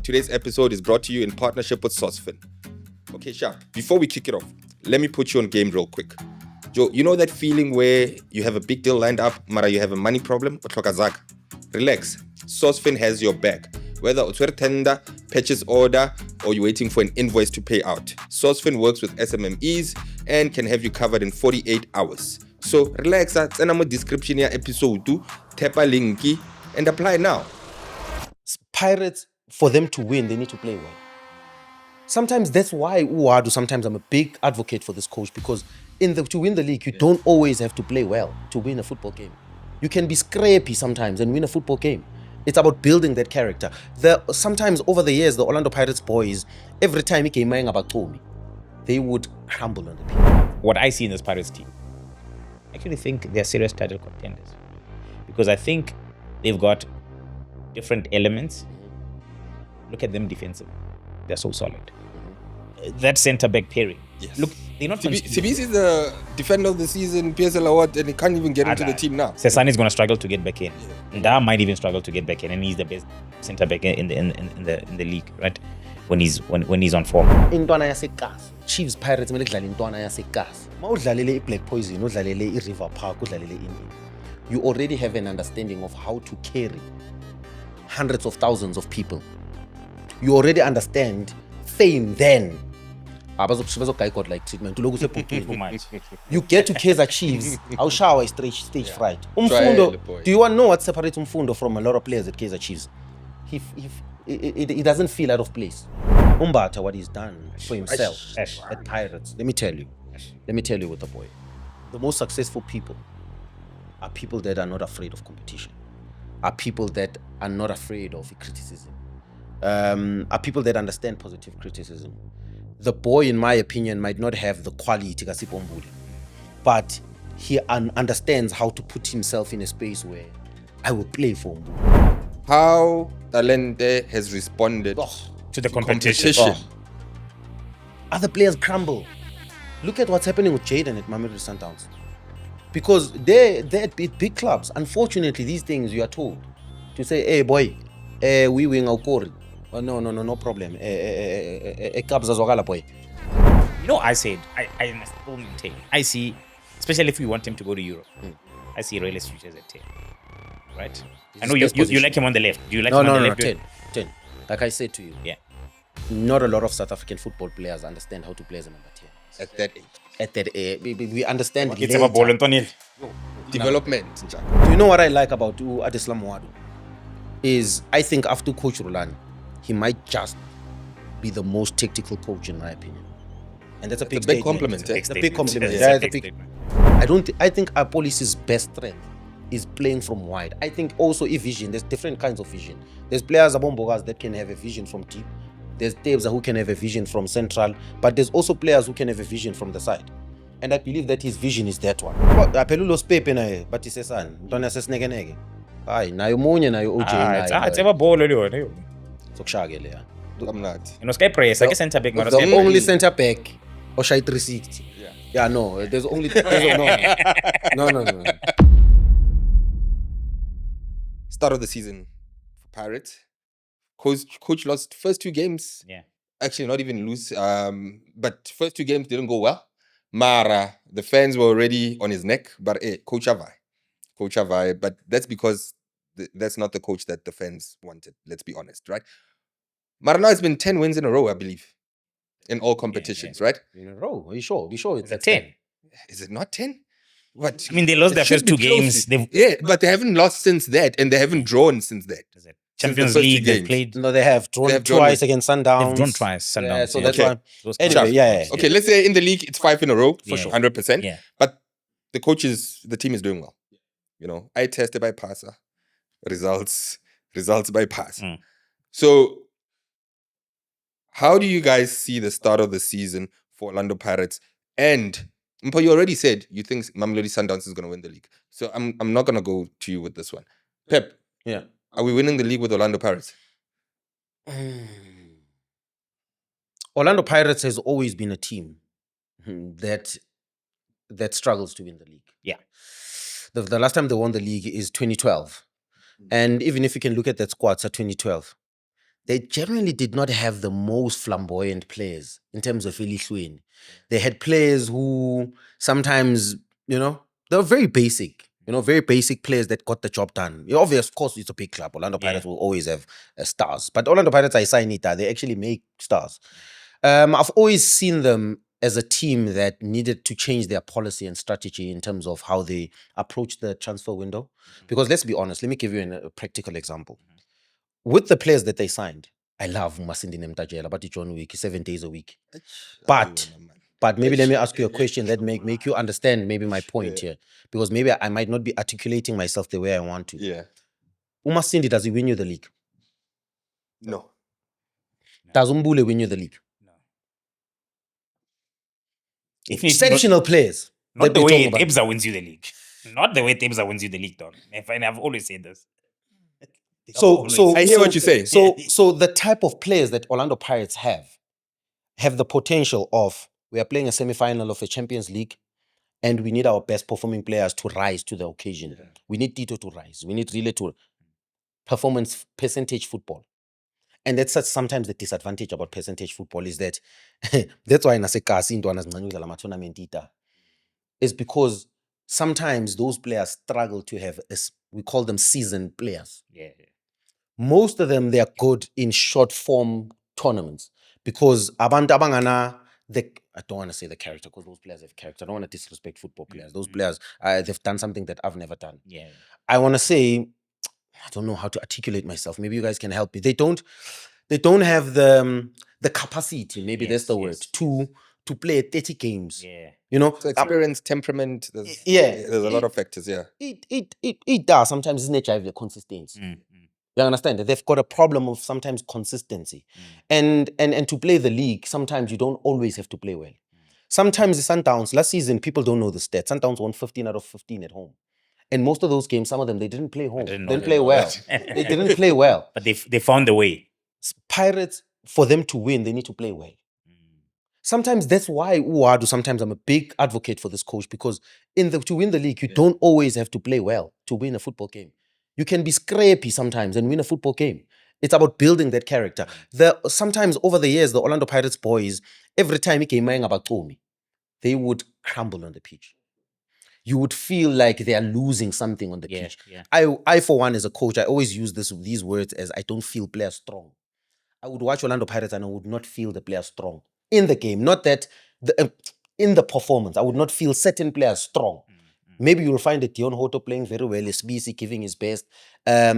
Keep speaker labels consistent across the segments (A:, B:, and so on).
A: Today's episode is brought to you in partnership with Sourcefin. Okay, Sharp, before we kick it off, let me put you on game real quick. Joe, you know that feeling where you have a big deal lined up, mara you have a money problem? Relax. Sourcefin has your back. Whether it's a tender, purchase order, or you're waiting for an invoice to pay out, Sourcefin works with SMMEs and can have you covered in 48 hours. So relax, send a description here episode 2, tap a link and apply now.
B: Pirates, for them to win, they need to play well. Sometimes that's why Ouaddou, sometimes I'm a big advocate for this coach, because to win the league, you don't always have to play well to win a football game. You can be scrappy sometimes and win a football game. It's about building that character. Sometimes over the years, the Orlando Pirates boys, every time he came about me, they would crumble on the pitch.
C: What I see in this Pirates team, I actually think they're serious title contenders, because I think they've got different elements. Look at them defensively. They're so solid. That centre-back pairing.
A: Yes.
C: Look, they're not...
A: Sibisi is the defender of the season, PSL award, and he can't even get into the team now.
C: Sesane is going to struggle to get back in. Nda might even struggle to get back in, and he's the best centre-back in the league, right? When he's on form.
B: Intwana yaseKasi. Chiefs Pirates mele kudlala intwana yaseKasi. Mawudlalele iBlack Poison, udlalele iRiver Park, udlalele ini. You already have an understanding of how to carry hundreds of thousands of people. You already understand fame then. Like treatment. You get to Kaizer Chiefs. I'll shower stage fright. Do you want to know what separates Mfundo from a lot of players at Kaizer Chiefs? He doesn't feel out of place. Mbatha, what he's done for himself at Pirates. Let me tell you with the boy. The most successful people are people that are not afraid of competition. Are people that are not afraid of criticism. Are people that understand positive criticism. The boy, in my opinion, might not have the quality Kasipho Mbuli, but he understands how to put himself in a space where I will play for Mbuli.
A: How Talente has responded
C: to the competition.
B: Other players crumble. Look at what's happening with Jaden at Mamelodi Sundowns. Because they're at big clubs. Unfortunately, these things you are told to say, hey boy, we win our Kori. Oh, no problem. Boy.
C: You know, I said, I still maintain. I see, especially if we want him to go to Europe, I see Rele's future as a 10. Right? I know you like him on the left. Do you like him on the left?
B: 10. Like I said to you,
C: yeah.
B: Not a lot of South African football players understand how to play as a number 10. At that age. We understand
C: it's about ball and
A: development.
B: Do you know what I like about Abdeslam Ouaddou? Is I think after Coach Rulani, he might just be the most tactical coach in my opinion. And that's a big
A: compliment.
B: It's a big compliment. I think our policy's best strength is playing from wide. I think also vision. There's different kinds of vision. There's players abombogas that can have a vision from deep. There's Tebza who can have a vision from central, but there's also players who can have a vision from the side. And I believe that his vision is that one. But he says, Hayi nayo munye nayo OJ nayo.
C: It's ever ball leyo.
B: Sokushakele ya.
A: I'm not.
C: You know, Sky Press, like a centre back.
B: The only centre back or shy 360. Yeah, no. There's only no.
A: Start of the season for Pirates. Coach lost first 2 games.
C: Yeah.
A: Actually, not even lose. But first 2 games didn't go well. Mara, the fans were already on his neck. But Coach Avai. But that's because that's not the coach that the fans wanted. Let's be honest, right? Mara, now it's been 10 wins in a row, I believe, in all competitions, right?
B: In a row. Are you sure? Be sure it's
C: 10.
A: Is it not 10? What?
C: I mean, they lost their first 2 games.
A: But they haven't lost since that, and they haven't drawn since that.
C: Champions League, they've played.
B: No, they have drawn twice against Sundowns.
C: They've drawn twice, Sundowns.
B: Yeah, so that's why.
A: Anyway, Okay, let's say in the league, it's 5 in a row, for sure, 100%.
C: Yeah.
A: But the team is doing well. You know, I tested by passer, results by pass. So, how do you guys see the start of the season for Orlando Pirates? And Mpho, you already said you think Mamelodi Sundowns is going to win the league. So I'm not going to go to you with this one. Pep,
B: yeah,
A: are we winning the league with Orlando Pirates?
B: Orlando Pirates has always been a team that struggles to win the league.
C: Yeah.
B: The last time they won the league is 2012. And even if you can look at that squad, it's 2012. they generally did not have the most flamboyant players in terms of Elihlweni. They had players who sometimes, they were very basic. Very basic players that got the job done. Obviously, of course, it's a big club. Orlando Pirates will always have stars. But Orlando Pirates, I sign it. They actually make stars. I've always seen them as a team that needed to change their policy and strategy in terms of how they approach the transfer window. Because let's be honest, let me give you a practical example. With the players that they signed, I love Masindine Mtajela, but John Wick, 7 days a week. But maybe let me ask you a question that make you understand maybe my point here. Because maybe I might not be articulating myself the way I want to.
A: Yeah.
B: Umasindi, does he win you the league?
A: No.
B: Does Umbule win you the league?
C: No.
B: Exceptional players.
C: Not the way Tebza wins you the league. Not the way Tebza wins you the league, dog. I've always said this.
B: So
A: I hear what you're saying.
B: So the type of players that Orlando Pirates have the potential of, we are playing a semi-final of a Champions League and we need our best performing players to rise to the occasion. Yeah. We need Tito to rise. We need Rile to performance percentage football. And that's sometimes the disadvantage about percentage football is that that's why is because sometimes those players struggle to have, we call them seasoned players.
C: Yeah.
B: Most of them, they are good in short form tournaments because abantu abangana, I don't want to say the character because those players have character. I don't want to disrespect football players. Those players, they've done something that I've never done.
C: Yeah.
B: I want to say, I don't know how to articulate myself. Maybe you guys can help me. They don't have the capacity, maybe that's the word, to play 30 games.
C: Yeah.
B: So
A: experience, temperament, there's a lot of factors, yeah.
B: It does. Sometimes it's nature of the consistency. You understand that they've got a problem of sometimes consistency. And to play the league, sometimes you don't always have to play well. Sometimes the Sundowns, last season, people don't know the stats. Sundowns won 15 out of 15 at home. And most of those games, some of them, they didn't play home. They didn't play well. They didn't play well.
C: But they found the way.
B: Pirates, for them to win, they need to play well. Sometimes that's why Ouaddou, sometimes I'm a big advocate for this coach, because to win the league, you don't always have to play well to win a football game. You can be scrappy sometimes and win a football game. It's about building that character. Sometimes over the years, the Orlando Pirates boys, every time he came about Tomi, they would crumble on the pitch. You would feel like they are losing something on the pitch.
C: Yeah.
B: I, for one, as a coach, I always use these words as I don't feel players strong. I would watch Orlando Pirates and I would not feel the players strong in the game. Not that in the performance, I would not feel certain players strong. Maybe you'll find a Dion Hoto playing very well, a Spisi giving his best, a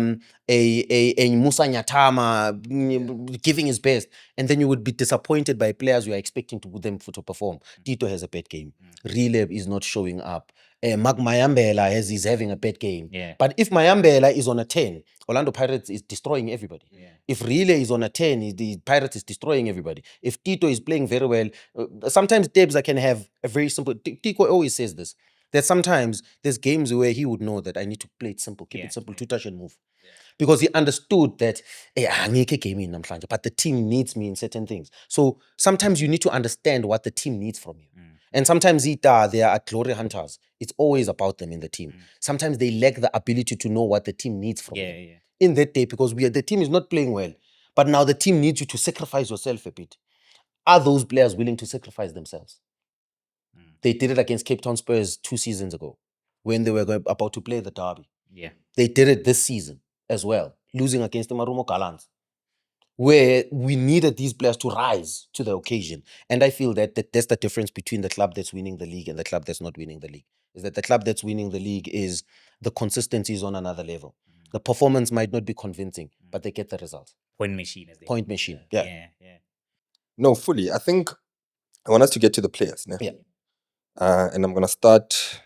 B: Musa Nyatama giving his best, and then you would be disappointed by players you are expecting them to perform. Tito has a bad game. Releb is not showing up. Mark Mayambela is having a bad game.
C: Yeah.
B: But if Mayambela is on a 10, Orlando Pirates is destroying everybody.
C: Yeah.
B: If Relay is on a 10, the Pirates is destroying everybody. If Tito is playing very well, sometimes Debs can have a very simple... Tiko always says this, that sometimes there's games where he would know that I need to play it simple, keep it simple, 2-touch and move. Yeah. Because he understood that, but the team needs me in certain things. So sometimes you need to understand what the team needs from you. And sometimes they are glory hunters. It's always about them in the team. Sometimes they lack the ability to know what the team needs from you. In that day, because the team is not playing well, but now the team needs you to sacrifice yourself a bit. Are those players willing to sacrifice themselves? They did it against Cape Town Spurs 2 seasons ago when they were about to play the derby.
C: Yeah.
B: They did it this season as well, losing against the Marumo Gallants, where we needed these players to rise to the occasion. And I feel that that's the difference between the club that's winning the league and the club that's not winning the league, is that the club that's winning the league is the consistency is on another level. The performance might not be convincing, but they get the results.
C: Point machine.
B: Point machine. Yeah.
A: No, fully. I think I want us to get to the players.
B: Yeah.
A: And I'm going to start,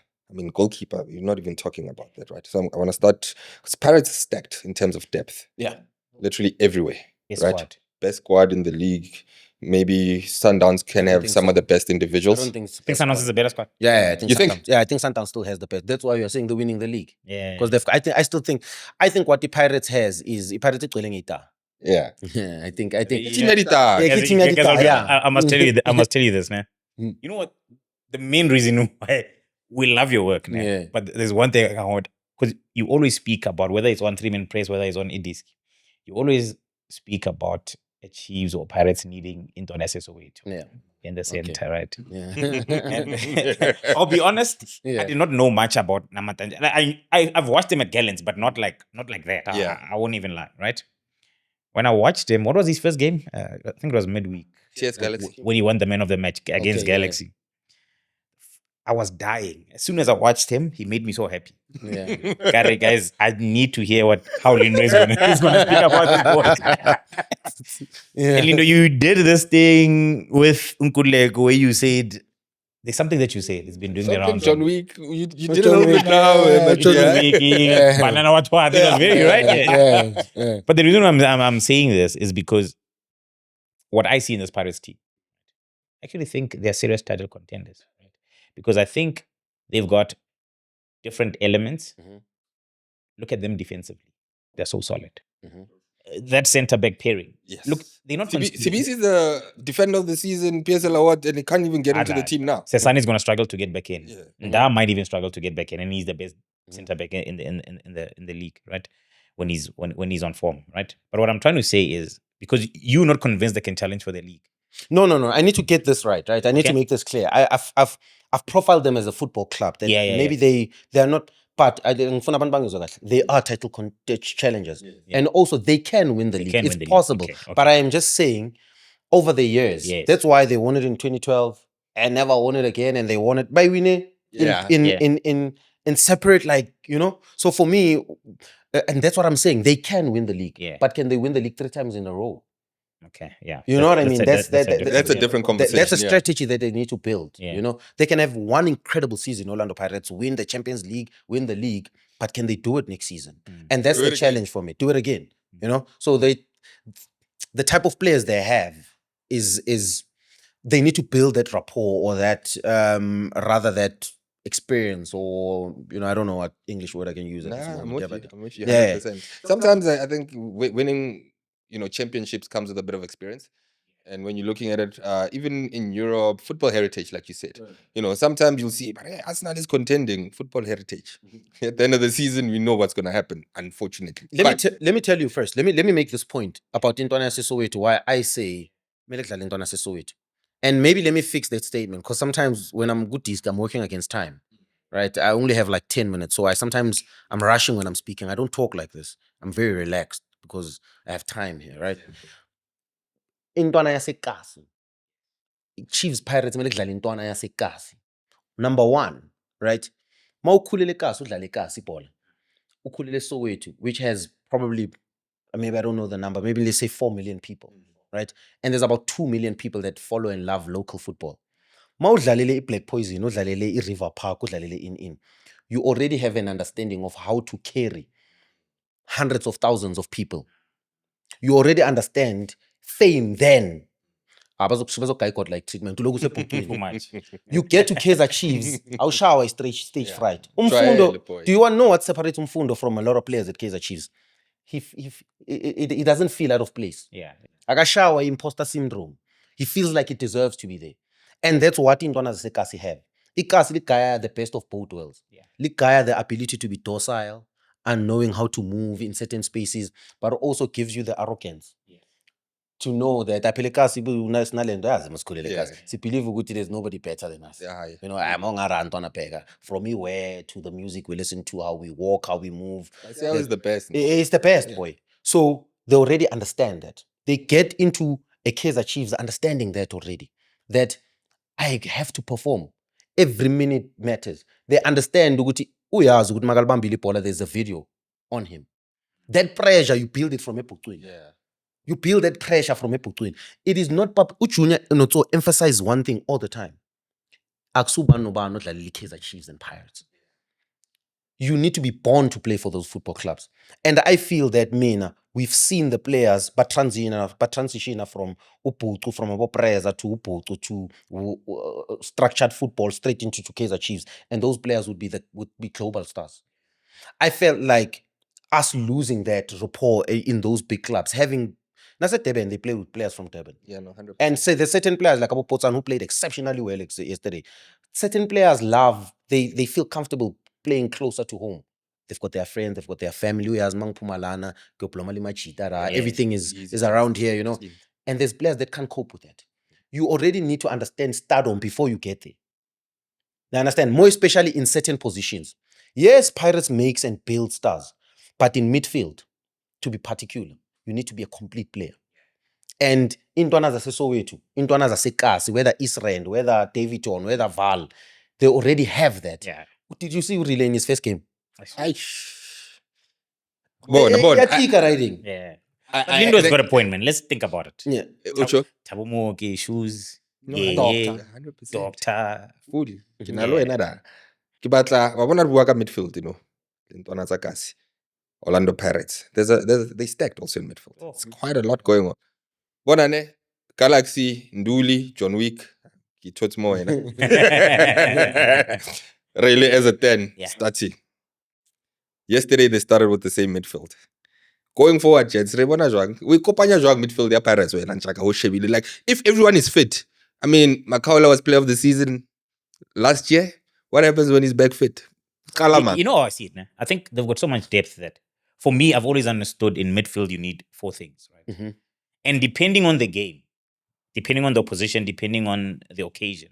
A: goalkeeper, we're not even talking about that, right? So I want to start, because Pirates is stacked in terms of depth.
B: Yeah.
A: Literally everywhere,
C: Best
A: right?
C: squad.
A: Best squad in the league. Maybe Sundowns can have some of the best individuals.
B: I don't think
C: Sundowns is a better squad.
B: Yeah, I think
A: you
B: Sundowns,
A: think?
B: Yeah, I think Sundowns still has the best. That's why you're saying they're winning the league.
C: Yeah.
B: Because I think what the Pirates has is the Pirates
A: Yeah.
B: I think.
C: I must tell you this, man. You know what? The main reason why we love your work, man.
B: Yeah.
C: But there's one thing I want, because you always speak about whether it's on 3-man press, whether it's on Indies. You always speak about a Chiefs or Pirates needing Intwana Soweto
B: Yeah.
C: in the center, right?
B: Yeah.
C: And I'll be honest,
B: Yeah.
C: I did not know much about Namatanja. I've watched him at Gallants, but not like that.
A: Yeah.
C: I won't even lie, right? When I watched him, what was his first game? I think it was midweek.
A: Cheers, Galaxy.
C: When he won the man of the match against
B: Okay, yeah.
C: Galaxy. I was dying. As soon as I watched him, he made me so happy.
B: Yeah.
C: Guys, I need to hear how Lindo is going to speak about this boy.
B: Yeah.
C: And Lindo, you did this thing with Nkuleko where you said, there's something that you said. It's been doing the rounds.
A: John Wick. You did a
B: John
A: little bit
B: Wick.
A: now.
B: Yeah,
A: but
B: John
A: yeah.
B: Wick.
C: Banana what I think that's very right.
B: Yeah. Yeah.
C: But the reason I'm saying this is because what I see in this Pirates team, I actually think they're serious title contenders. Right? Because I think they've got different elements.
B: Mhm.
C: Look at them defensively. They're so solid.
B: Mhm.
C: That centre back pairing.
A: Yes.
C: Look, they're not
A: CBC is the defender of the season, PSL award, and he can't even get into the team now.
C: Sesani is going to struggle to get back in.
A: Yeah.
C: Nda might even struggle to get back in, and he's the best
B: Mhm.
C: centre back in the league, right? When he's on form, right? But what I'm trying to say is because you're not convinced they can challenge for the league.
B: No. I need to get this right. I need to
C: Okay.
B: make this clear. I've profiled them as a football club. That
C: Yeah.
B: maybe they are not, but they are title challengers,
C: Yeah.
B: and also they can win the league.
C: can
B: It's
C: win the league.
B: possible.
C: Okay.
B: But I am just saying, over the years,
C: Yes.
B: that's why they won it in 2012 and never won it again, and they won it by winning
A: Yeah.
B: in separate, like, you know. So for me, and that's what I'm saying, they can win the league.
C: Yeah.
B: But can they win the league 3 times in a row?
C: Okay, yeah.
B: You know what I mean? That's
A: That's a different conversation.
B: That's a
A: yeah.
B: strategy that they need to build.
C: Yeah.
B: You know, they can have one incredible season, Orlando Pirates, win the Champions League, win the league, but can they do it next season? And that's
A: Do
B: the
A: it
B: challenge for me. Do it again. You know, so the type of players they have is they need to build that rapport or that rather that experience, or, you know, I don't know what English word I can use at this
A: Nah,
B: moment.
A: I'm with you
B: Yeah.
A: 100%. Sometimes I think winning, championships comes with a bit of experience. And when you're looking at it, even in Europe, football heritage, like you said, sometimes you'll see, but hey, Arsenal is contending, football heritage. At the end of the season, we know what's going to happen, unfortunately.
B: Let me tell you first. Let me make this point about Intwana Soweto, why I say Intwana Soweto. And maybe let me fix that statement, because sometimes when I'm good, I'm working against time. Right? I only have like 10 minutes. So I'm rushing when I'm speaking. I don't talk like this. I'm very relaxed because I have time here, right? Intwana yasekasi. Chiefs Pirates kumele kudlale intwana yasekasi. Number 1, right? Mawukhulele kasi udlale kasi ibhola. Ukhulele Soweto, which has probably, maybe I don't know the number, maybe let's say 4 million people, right? And there's about 2 million people that follow and love local football. Mawudlalele iBlack Poison, udlalele iRiver Park, udlalele in. You already have an understanding of how to carry hundreds of thousands of people. You already understand fame then. Like treatment.
C: Too much.
B: You get to Kaizer Chiefs, I'll shower stage
A: Yeah.
B: fright.
A: Trial, boy.
B: Do you want to know what separates Mfundo from a lot of players at Kaizer Chiefs? He doesn't feel out of place.
C: Yeah.
B: Akashawa imposter syndrome. He feels like he deserves to be there. And that's what Intwana Sekasi have. Ikasi ligaya the best of both worlds.
C: Yeah.
B: Ligaya the ability to be docile and knowing how to move in certain spaces, but also gives you the arrogance.
C: Yeah.
B: To know that Apelekasi
A: Yeah.
B: believe ukuthi there's nobody better than us.
A: Yeah.
B: You know, I'm on Ntwana Pega. From where to the music we listen to, how we walk, how we move.
A: Marcel is the best.
B: It's the best,
A: Yeah.
B: boy. So they already understand that. They get into a Kaizer Chiefs understanding that already. That I have to perform. Every minute matters. They understand ukuthi uyazi ukuthi makalibambile ibhola, there's a video on him. That pressure, you build it from ebucwini.
A: Yeah.
B: You build that pressure from ebucwini. It is not Junior to emphasize one thing all the time. Akusuba noba not like Kaizer Chiefs and Pirates. You need to be born to play for those football clubs. And I feel that we've seen the players but transition from Uputu, from Abopreza to Uputu to structured football straight into Kaizer Chiefs. And those players would be global stars. I felt like us losing that rapport in those big clubs, having that's at Durban, they play with players from Durban.
A: Yeah, no, 100%.
B: And say there's certain players like Abu Potsan who played exceptionally well yesterday. Certain players they feel comfortable playing closer to home. they've got their friends, they've got their family.
C: Yeah.
B: Everything is around here, you know. And there's players that can't cope with that. You already need to understand stardom before you get there. You understand? More especially in certain positions. Yes, Pirates makes and builds stars, but in midfield, to be particular, you need to be a complete player. And intwana zaseSoweto, intwana zaseKasi, whether Israel, whether Davidson, whether Val, they already have that.
C: Yeah.
B: Did you see Urile in his first game?
A: Bona.
B: Riding.
C: Yeah. But Lindo's got a point, man. Let's think about it.
B: Yeah.
A: Ucho?
C: Thabo Mphelo, shoes.
A: No,
C: Yeah.
A: 100%.
C: Doctor.
A: Fully. Ke na le wena da. Ke batla wa bona re bua ka midfield, you know. Lentwana tsa Kasi. Orlando Pirates. They stacked also in midfield.
C: Oh.
A: It's quite a lot going on. Bona ne Galaxy, Nduli, John Wick. Ke thotse mo wena. Really as a 10
C: Yeah.
A: starting. Yesterday they started with the same midfield. Going forward, Jets, we kopanya jwang midfield ya Pirates wena ntshaka ho shebile. Like if everyone is fit. I mean, Makaula was player of the season last year. What happens when he's back fit?
C: You know how I see it, man. I think they've got so much depth that for me, I've always understood in midfield you need 4 things, right?
B: Mm-hmm.
C: And depending on the game, depending on the opposition, depending on the occasion,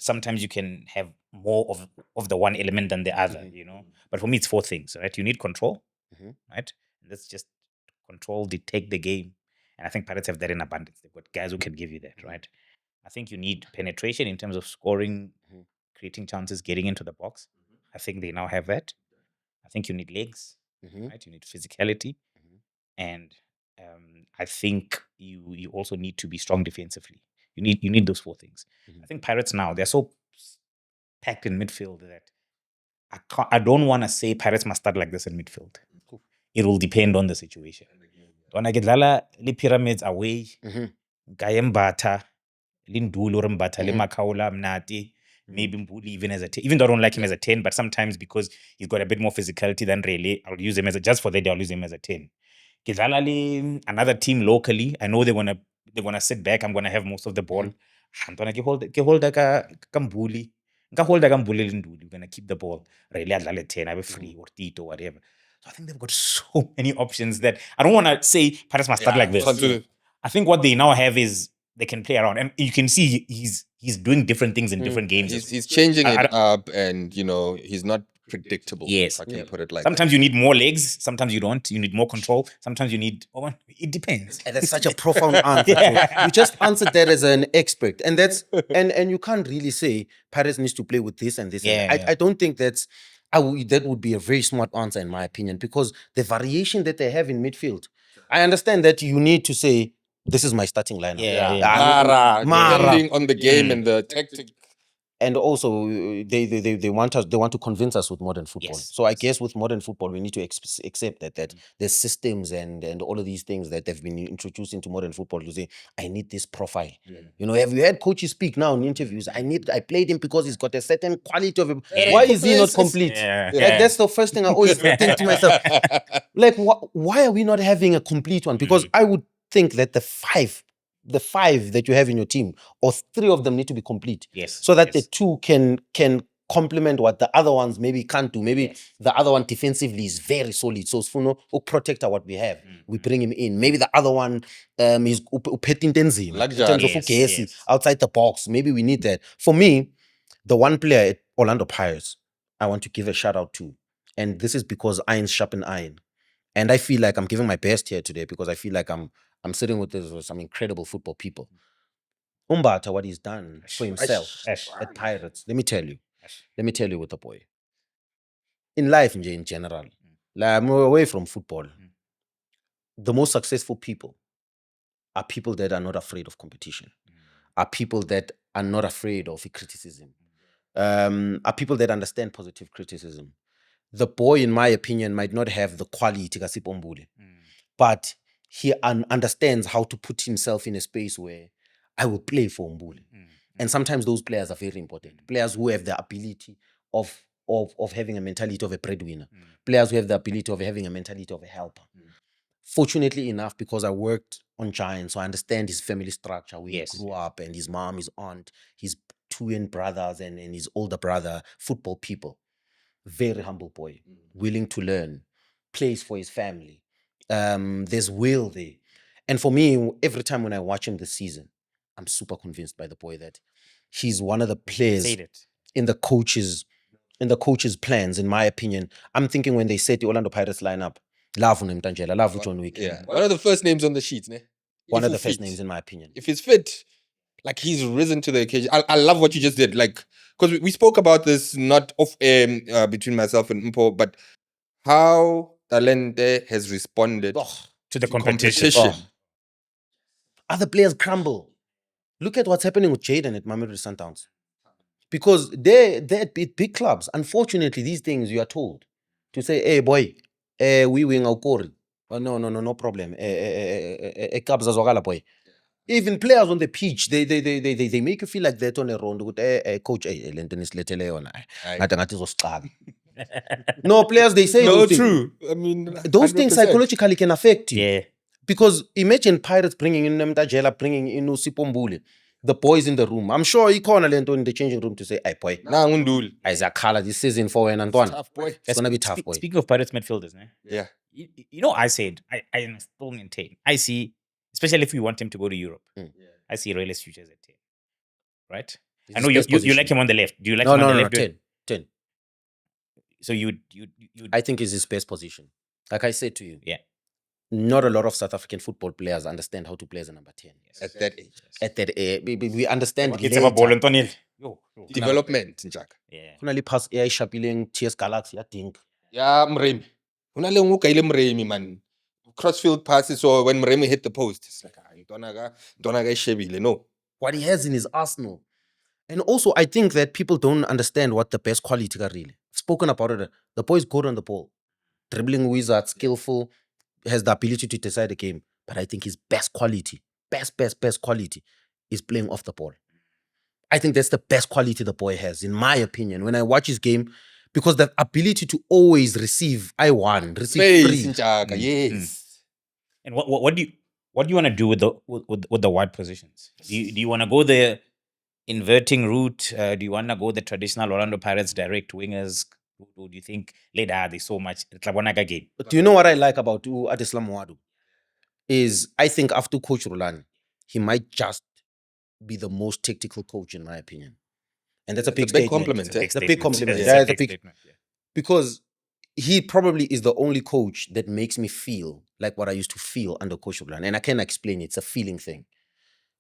C: sometimes you can have more of the one element than the other, you know. But for me, it's 4 things, right? You need control, right? Let's just control, detect the game. And I think Pirates have that in abundance. They've got guys who can give you that, right? I think you need penetration in terms of scoring, creating chances, getting into the box. I think they now have that. I think you need legs, right? You need physicality. And I think you also need to be strong defensively. You need those 4 things. I think Pirates now, they're so packed in midfield that I don't want to say Pirates must start like this in midfield. It will depend on the situation. When I get Lala, the Pyramids away, Mbatha, Lindo Mbatha, le Makaula, Mnati, maybe Mbuli even as a 10. Even though I don't like him as a 10, but sometimes because he's got a bit more physicality than Rele, I'll use him just for that, I'll use him as a 10. Kizalali, another team locally, I know they're gonna sit back. I'm gonna have most of the ball. Antwana ke hold ka Mbuli. Nka hold ka Mbuli Linduli. We're gonna keep the ball. Rele adlale 10, I be free or Tito, whatever. So I think they've got so many options that I don't want to say Paris must start like this. I think what they now have is they can play around, and you can see he's doing different things in different games.
A: He's changing it up, and you know he's not predictable.
C: Yes,
A: if I can put it like
C: sometimes you need more legs, sometimes you don't. You need more control. Sometimes you need. Oh, it depends.
B: And that's such a profound answer. You just answered that as an expert, and that's and you can't really say Paris needs to play with this and this.
C: Yeah,
B: I don't think that would be a very smart answer in my opinion, because the variation that they have in midfield, I understand that you need to say this is my starting lineup.
A: Depending on the game and the tactic.
B: And also, they want to convince us with modern football.
C: Yes.
B: So I guess with modern football, we need to accept that there's systems and all of these things that have been introduced into modern football to say, I need this profile. You know, have you heard coaches speak now in interviews? I played him because he's got a certain quality of him. Why is he not complete? Like, that's the first thing I always think to myself. Like, why are we not having a complete one? Because I would think that the five that you have in your team, or 3 of them need to be complete.
C: Yes.
B: So that the 2 can complement what the other ones maybe can't do. Maybe the other one defensively is very solid. So Sfuno will protect what we have. We bring him in. Maybe the other one is outside the box. Maybe we need that. For me, the one player at Orlando Pirates, I want to give a shout out to. And this is because iron sharpen iron. And I feel like I'm giving my best here today because I feel like I'm sitting with some incredible football people. Mbatha, what he's done for himself at Pirates, let me tell you with the boy. In life, in general, like I'm away from football. The most successful people are people that are not afraid of competition, are people that are not afraid of criticism, are people that understand positive criticism. The boy, in my opinion, might not have the quality Kasip Ombule, but he understands how to put himself in a space where I will play for Mbule. And sometimes those players are very important. Players who have the ability of having a mentality of a breadwinner. Players who have the ability of having a mentality of a helper. Fortunately enough, because I worked on Giants, so I understand his family structure, where he grew up, and his mom, his aunt, his twin brothers, and his older brother, football people. very humble boy, willing to learn, plays for his family. There's will there. And for me, every time when I watch him this season, I'm super convinced by the boy that he's one of the players
C: Said it.
B: in the coach's plans, in my opinion. I'm thinking when they set the Orlando Pirates lineup, love Mtanjela, love John Wick.
A: Yeah, one of the first names on the sheet, ne?
B: One
A: If
B: of the
A: he's
B: first
A: fit.
B: names, in my opinion.
A: If he's fit, like he's risen to the occasion. I love what you just did, like because we spoke about this not off between myself and Mpho, but how Talente has responded
C: To the
A: to
C: competition.
B: Oh. Other players crumble. Look at what's happening with Jaden at Mamelodi Sundowns. Because they're at big clubs. Unfortunately, these things you are told to say, hey boy, we win our core. Oh, no problem. Boy. Even players on the pitch, they make you feel like that on a round with coach, no, players, they say
A: No,
B: those things.
A: true. I mean,
B: Those things
A: 100%.
B: psychologically can affect you.
C: Yeah.
B: Because imagine Pirates bringing in Mtajela, bringing in Usipombule, the boys in the room. I'm sure he called Lento in the changing room to say, hey boy,
A: Nah, Undul.
B: Isaac this season for an Antoine.
A: Tough boy.
B: It's gonna be tough, boy.
C: Speaking of Pirates midfielders, ne?
A: Yeah.
C: You know, I said, I still maintain. I see, especially if we want him to go to Europe, I see Rayleigh's futures at 10. Right?
B: This
C: I
B: is
C: know
B: best
C: you
B: position.
C: like him on the left. Do you like
B: No,
C: him on the
B: no,
C: left?
B: 10.
C: So you
B: I think it's his best position. Like I said to you,
C: yeah.
B: not a lot of South African football players understand how to play as a number 10.
A: At that age.
B: At that age, we understand
C: It's about ball
B: later.
C: and
A: Development, Njaka.
C: Yeah.
B: Finally pass AI Shapileng, TS Galaxy, I think.
A: Yeah, Mremi. Hona le nngwe o kaile Mremi, man. Crossfield passes, so when Mremi hit the post, it's like, ntwana ka e shebile. No.
B: What he has in his arsenal. And also, I think that people don't understand what the best quality are really. I've spoken about it. The boy's good on the ball. Dribbling wizard, skillful, has the ability to decide the game. But I think his best quality, best quality is playing off the ball. I think that's the best quality the boy has, in my opinion, when I watch his game, because the ability to always receive, receive
A: Space,
B: free.
A: Njaka, yes.
C: And what do you want to do with the wide positions? Do you want to go the inverting route? Do you want to go the traditional Orlando Pirates direct wingers? Or do you think later there's so much? Game.
B: But do you know what I like about Abdeslam Ouaddou? Is I think after Coach Roland, he might just be the most tactical coach, in my opinion. And that's a big statement.
A: compliment.
B: It's a big compliment.
C: It's
B: Yeah,
C: a
B: it's a
C: big
B: big
C: statement, yeah.
B: because he probably is the only coach that makes me feel like what I used to feel under Coach Roland. And I can't explain it. It's a feeling thing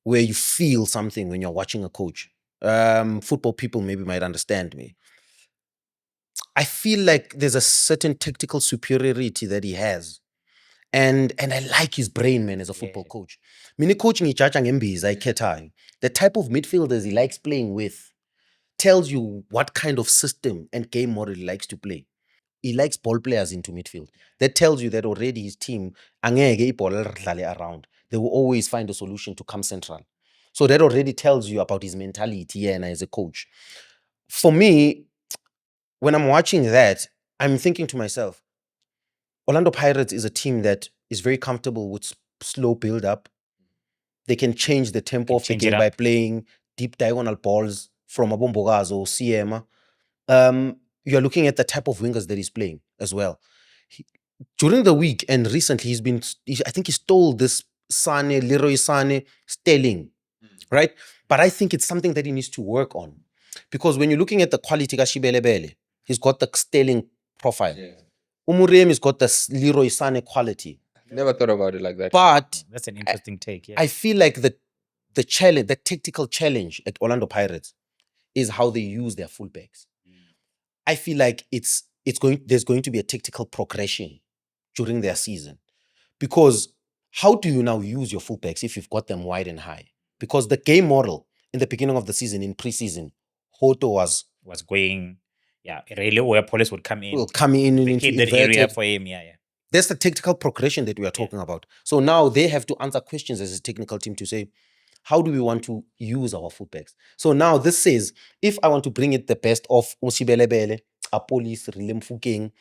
B: where you feel something when you're watching a coach. Football people maybe might understand me. I feel like there's a certain tactical superiority that he has. And I like his brain, man, as a football coach. Mini coaching the type of midfielders he likes playing with tells you what kind of system and game model he likes to play. He likes ball players into midfield. That tells you that already his team angeke ibhola lidlale around. They will always find a solution to come central. So that already tells you about his mentality and as a coach. For me, when I'm watching that, I'm thinking to myself, Orlando Pirates is a team that is very comfortable with slow build-up. They can change the tempo of the
C: change it
B: game by
C: up.
B: playing deep diagonal balls from Abombogazo or CM. You're looking at the type of wingers that he's playing as well. During the week and recently, I think he stole this Leroy Sane Sterling, right? But I think it's something that he needs to work on. Because when you're looking at the quality of Shibelebele, he's got the Sterling profile. Umurem has got the Leroy Sane quality.
A: Never thought about it like that.
B: But
C: That's an interesting take. Yeah.
B: I feel like the challenge, the tactical challenge at Orlando Pirates is how they use their fullbacks. I feel like there's going to be a tactical progression during their season. Because how do you now use your fullbacks if you've got them wide and high? Because the game model in the beginning of the season, in preseason, Hoto was
C: going, really where police would come in.
B: will come in into
C: Vacate that area
B: inverted.
C: for him.
B: That's the tactical progression that we are talking about. So now they have to answer questions as a technical team to say, how do we want to use our fullbacks? So now this says, if I want to bring it the best of Musibelebele, Apolis, Relebogile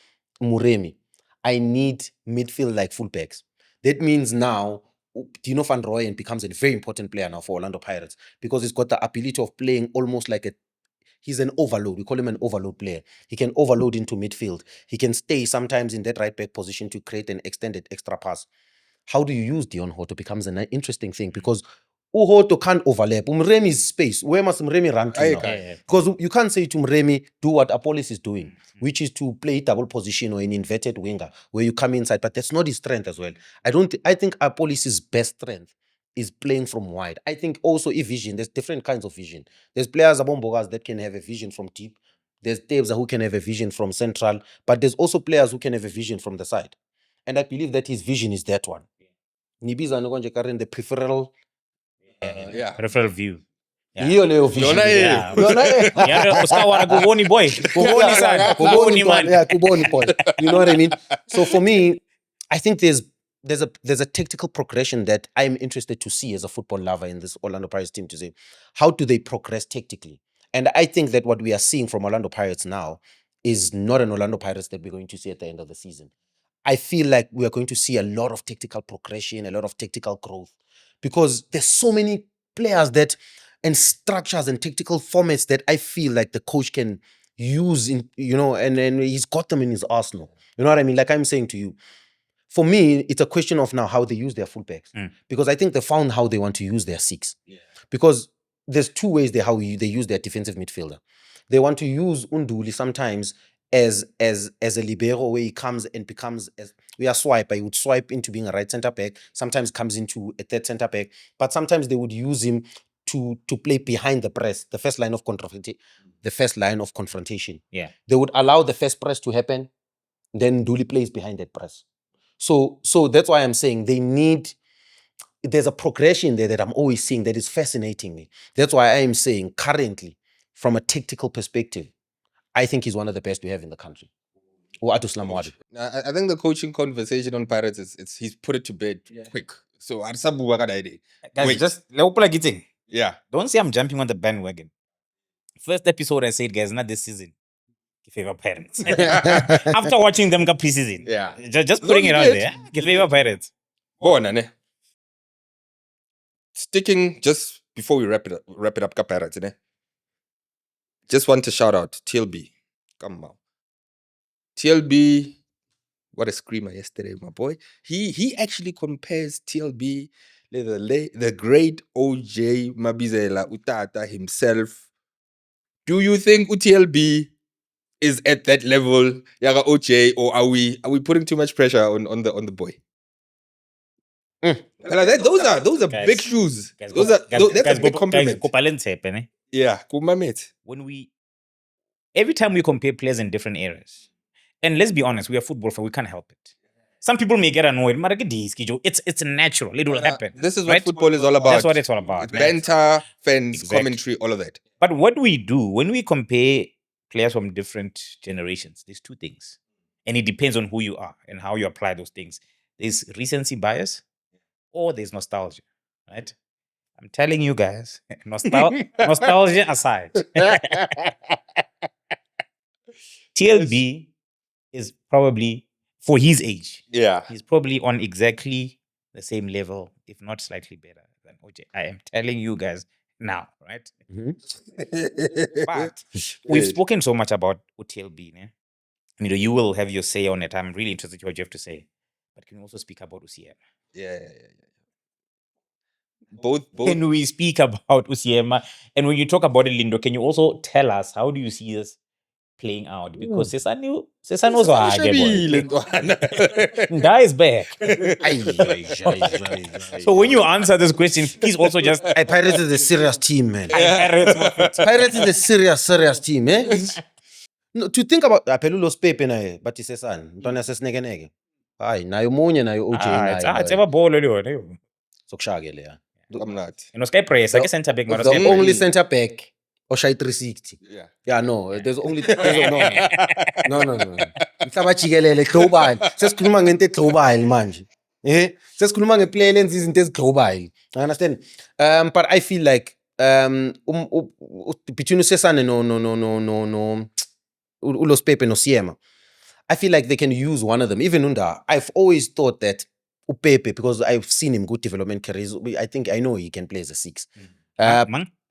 B: Mofokeng, I need midfield like fullbacks. That means now Dino van Rooyen becomes a very important player now for Orlando Pirates because he's got the ability of playing almost like he's an overload. We call him an overload player. He can overload into midfield. He can stay sometimes in that right back position to create an extended extra pass. How do you use Dion Hoto becomes an interesting thing because Uhoto can't overlap. Mremi's space. Where must Mremi run to now? Because you can't say to Mremi, do what Apolis is doing, which is to play double position or an inverted winger where you come inside, but that's not his strength as well. I think Apolis's best strength is playing from wide. I think also a vision. There's different kinds of vision. There's players Abombogas that can have a vision from deep. There's Tebza who can have a vision from central, but there's also players who can have a vision from the side. And I believe that his vision is that one. Nibiza no konje the peripheral
C: peripheral view.
B: Hiyo leyo vision.
C: Yeah. Uskawana kuboni boy. Kuboni sana. Kuboni man.
B: Yeah, kuboni boy. You know what I mean? So for me, I think there's a tactical progression that I'm interested to see as a football lover in this Orlando Pirates team to say, how do they progress tactically? And I think that what we are seeing from Orlando Pirates now is not an Orlando Pirates that we're going to see at the end of the season. I feel like we are going to see a lot of tactical progression, a lot of tactical growth, because there's so many players that and structures and tactical formats that I feel like the coach can use in, and he's got them in his arsenal. You know what I mean? Like I'm saying to you, for me, it's a question of now how they use their fullbacks. Because I think they found how they want to use their six. Yeah. Because there's two ways they use their defensive midfielder. They want to use Unduli sometimes as a libero where he comes and becomes we are swiper. He would swipe into being a right centre back, sometimes comes into a third centre back, but sometimes they would use him to play behind the press, the first line of confrontation.
C: Yeah.
B: They would allow the first press to happen, then Nduli plays behind that press. So that's why I'm saying there's a progression there that I'm always seeing that is fascinating me. That's why I am saying currently, from a tactical perspective, I think he's one of the best we have in the country. Or Abdeslam Ouaddou.
A: I think the coaching conversation on Pirates he's put it to bed quick. So
C: Guys, just like it.
A: Yeah.
C: Don't say I'm jumping on the bandwagon. First episode I said, guys, not this season. Give favor Pirates. After watching them go preseason.
A: Yeah.
C: Just putting it out there. Give favor Pirates.
A: Go on, Nane. Sticking just before we wrap it up, Pirates, ne? Just want to shout out TLB. Come on. TLB, what a screamer yesterday, my boy. He actually compares TLB, the great OJ Mabizela, Utata himself. Do you think TLB is at that level, Yaga OJ, or are we putting too much pressure on the boy? Those are
C: Guys,
A: big shoes.
C: Guys,
A: That's a big compliment. Yeah,
C: every time we compare players in different areas, and let's be honest, we are football fans, we can't help it. Some people may get annoyed, it's natural, it will happen.
A: This is what
C: right?
A: football is all about.
C: That's what it's all about.
A: It's banter, fans,
C: Exactly.
A: commentary, all of that.
C: But what we do when we compare players from different generations, there's two things. And it depends on who you are and how you apply those things. There's recency bias or there's nostalgia, right? I'm telling you guys, nostalgia aside, TLB is probably, for his age,
A: Yeah.
C: he's probably on exactly the same level, if not slightly better than OJ. I am telling you guys now, right? But we've spoken so much about UTLB. Ne? You will have your say on it. I'm really interested in what you have to say. But can you also speak about Usiema?
A: Yeah. Both.
C: Can we speak about Usiema? And when you talk about it, Lindo, can you also tell us how do you see this playing out? Because Sesano Nda is back. So when you answer this question, please also just
B: Pirates is a serious team, man.
C: Pirates.
B: Pirates is a serious team, eh? No, to think about Pelulo's Pepe na but he says Ntona says nege. Ay, nayo munye nayo OJ nayo.
C: It's ever ball leyo.
B: Sokushagele ya.
A: I'm not.
C: Sky press, like a center back.
B: The only center back Oshai 360.
A: Yeah.
B: No. No. Mhlaba jikelele global. Sesikhuluma ngento global manje. Sesikhuluma ngeplayer elenza izinto eziglobal. I understand. But I feel like between Usesane no Ulos Pepe no Siema, I feel like they can use one of them. Even Unda, I've always thought that Upepe, because I've seen him good development careers. I know he can play as a 6.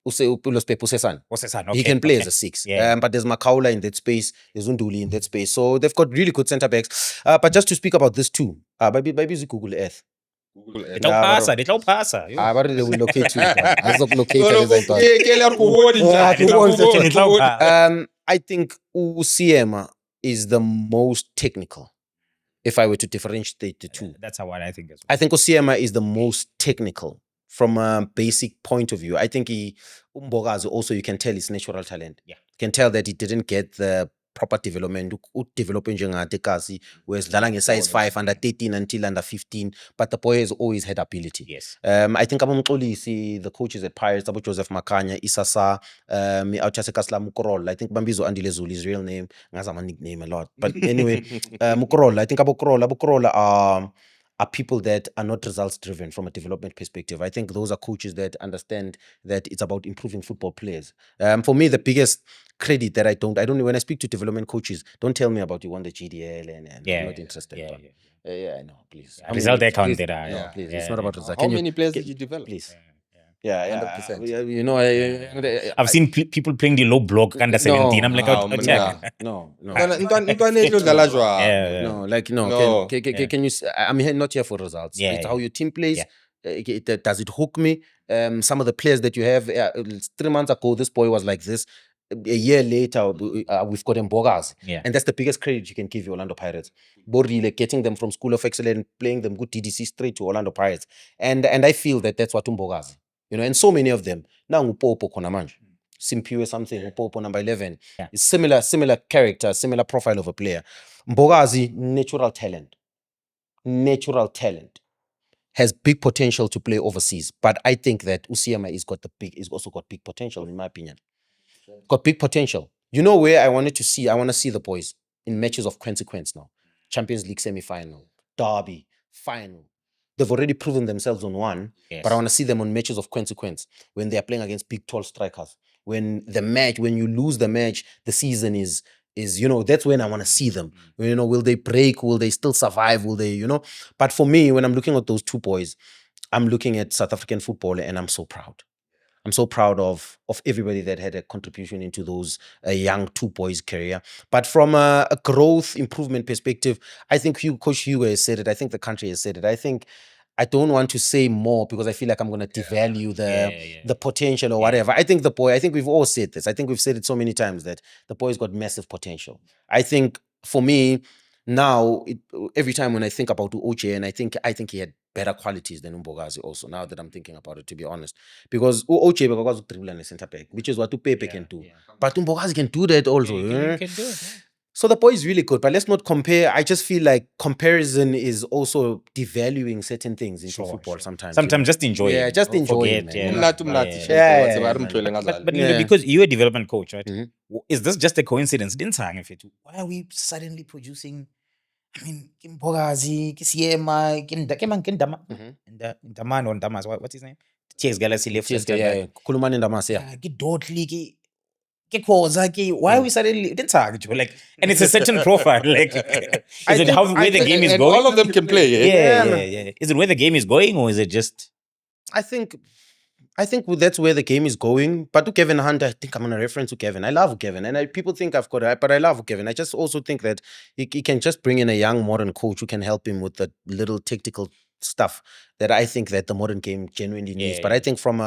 B: Usesana.
C: Sessana,
B: He
C: okay,
B: can play
C: okay.
B: as a 6.
C: Yeah.
B: But there's Makaula in that space. There's Unduli in that space. So they've got really good centre backs. But just to speak about this too, maybe Google Earth.
A: Google Earth.
C: They pasa.
B: But they will locate you. Let's not locate
A: No, no,
B: as I thought. I think Usiema is the most technical. If I were to differentiate the two,
C: That's how I think as well.
B: I think Usiema is the most technical from a basic point of view. I think Umbogazi also, you can tell his natural talent.
C: Yeah.
B: You can tell that he didn't get the proper development. Developing Kasi, whereas Dalang size 5, under 13 until under 15, but the boy has always had ability.
C: Yes.
B: I think the coaches at Pirates, Abu Joseph Makanya, Isasa, Abdeslam Ouaddou. I think Bambizo Andile Zulu, his real name. That's my nickname a lot. But anyway, Mukorol, I think Abu Korol are people that are not results driven from a development perspective. I think those are coaches that understand that it's about improving football players. For me, the biggest credit that I don't know when I speak to development coaches, don't tell me about you won the GDL and I'm not interested. Yeah, no, please.
C: Result account
B: please,
C: there.
B: no, please. It's not about result.
A: How many players did you develop?
B: Please.
A: Yeah. 100%.
B: You know,
C: I've seen people playing the low block under 17. I'm like,
B: no.
C: No,
B: Can you? I'm here not here for results. It's how your team plays. Does it hook me? Some of the players that you have. 3 months ago, this boy was like this. A year later, we've got Mbogazi. And that's the biggest credit you can give your Orlando Pirates. Borile, getting them from School of Excellence, playing them good DDC straight to Orlando Pirates. And I feel that that's what Mbogazi. You know, and so many of them. Now Upopo Konamanje. Simpiwe something, Upopo number 11. It's similar character, similar profile of a player. Mbogazi, natural talent. Has big potential to play overseas. But I think that Usiema is also got big potential, in my opinion. Got big potential. You know where I want to see the boys in matches of consequence now. Champions League semi-final, derby, final. They've already proven themselves on one, but I want to see them on matches of consequence when they are playing against big, tall strikers. When you lose the match, the season is that's when I want to see them. You know, will they break? Will they still survive? Will they, But for me, when I'm looking at those two boys, I'm looking at South African football and I'm so proud. I'm so proud of everybody that had a contribution into those young two boys' career. But from a growth improvement perspective, I think Coach Hugo has said it. I think the country has said it. I don't want to say more because I feel like I'm going to devalue the potential or whatever. I think we've all said this. I think we've said it so many times that the boy's got massive potential. I think for me, now, every time when I think about OJ, and I think he had better qualities than Mbogazi also, now that I'm thinking about it, to be honest. Because OJ was dribble and center back, which is what Pepe can do. But Mbogazi can do that also.
C: He can do it.
B: So the boy is really good, but let's not compare. I just feel like comparison is also devaluing certain things in football sometimes.
C: Sometimes just enjoy it.
B: Yeah, just enjoy it.
C: But because you're a development coach, right? Is this just a coincidence? Why are we suddenly producing? I mean, Mbogazi, Kisiema, Ndaman or Ndamas, what's his name? TX Galaxy left.
B: Kuluman and Damas,
C: Dotli, why are we suddenly like, and it's a certain profile, like is it where the game is going?
A: All of them can play.
C: Yeah. Is it where the game is going, or is it just?
B: I think that's where the game is going. But to Kevin Hunt, I think I'm going to reference to Kevin. I love Kevin, and people think I've got it, but I love Kevin. I just also think that he can just bring in a young modern coach who can help him with the little tactical stuff that I think that the modern game genuinely needs. But I think from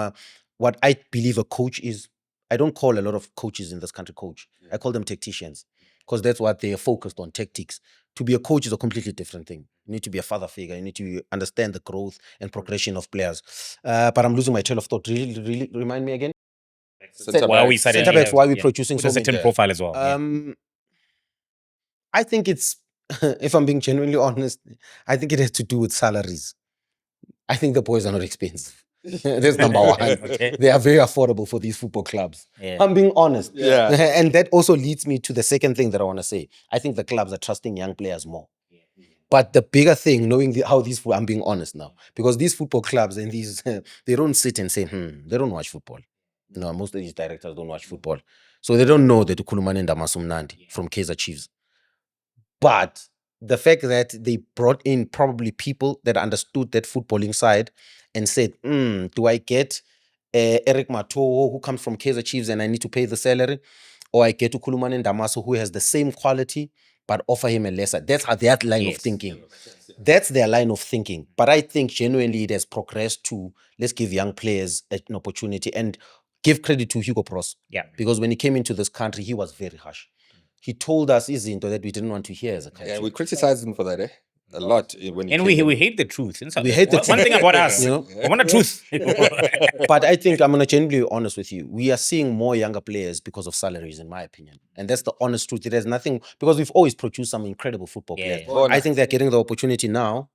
B: what I believe a coach is, I don't call a lot of coaches in this country coach. I call them tacticians because that's what they are focused on, tactics. To be a coach is a completely different thing. You need to be a father figure. You need to understand the growth and progression of players. But I'm losing my trail of thought. Really remind me again?
C: Why are we
B: producing
C: with a certain profile as well?
B: I think it's, if I'm being genuinely honest, I think it has to do with salaries. I think the boys are not expensive. That's number one. They are very affordable for these football clubs. I'm being honest. And that also leads me to the second thing that I want to say. I think the clubs are trusting young players more. But the bigger thing, knowing I'm being honest now, because these football clubs and these, they don't sit and say, they don't watch football. No, most of these directors don't watch football. So they don't know that Ukulumane Ndamasum Nandi from Kaizer Chiefs. But the fact that they brought in probably people that understood that footballing side and said, do I get Eric Mato, who comes from Kaizer Chiefs and I need to pay the salary, or I get to Kulumane Damaso, who has the same quality but offer him a lesser. That's how that line of thinking. That's their line of thinking. But I think genuinely it has progressed to let's give young players an opportunity and give credit to Hugo Bros.
C: Yeah.
B: Because when he came into this country, he was very harsh. He told us izinto that we didn't want to hear as a country.
A: Yeah, we criticized him for that, a lot. When he
C: And
A: came in.
C: we hate the truth.
B: We hate the
C: One thing about us,
B: you know?
C: we want the truth.
B: But I think I'm going to genuinely be honest with you. We are seeing more younger players because of salaries, in my opinion. And that's the honest truth. There's nothing, because we've always produced some incredible football players.
A: Oh,
B: I think they're getting the opportunity now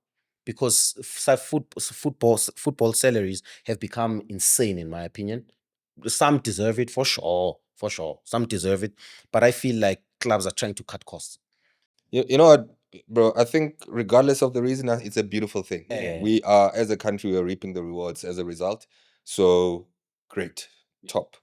B: because football salaries have become insane, in my opinion. Some deserve it, for sure. For sure. Some deserve it. But I feel like clubs are trying to cut costs.
A: You know what, bro? I think regardless of the reason, it's a beautiful thing.
B: Yeah.
A: We are, as a country, we are reaping the rewards as a result. So great, top.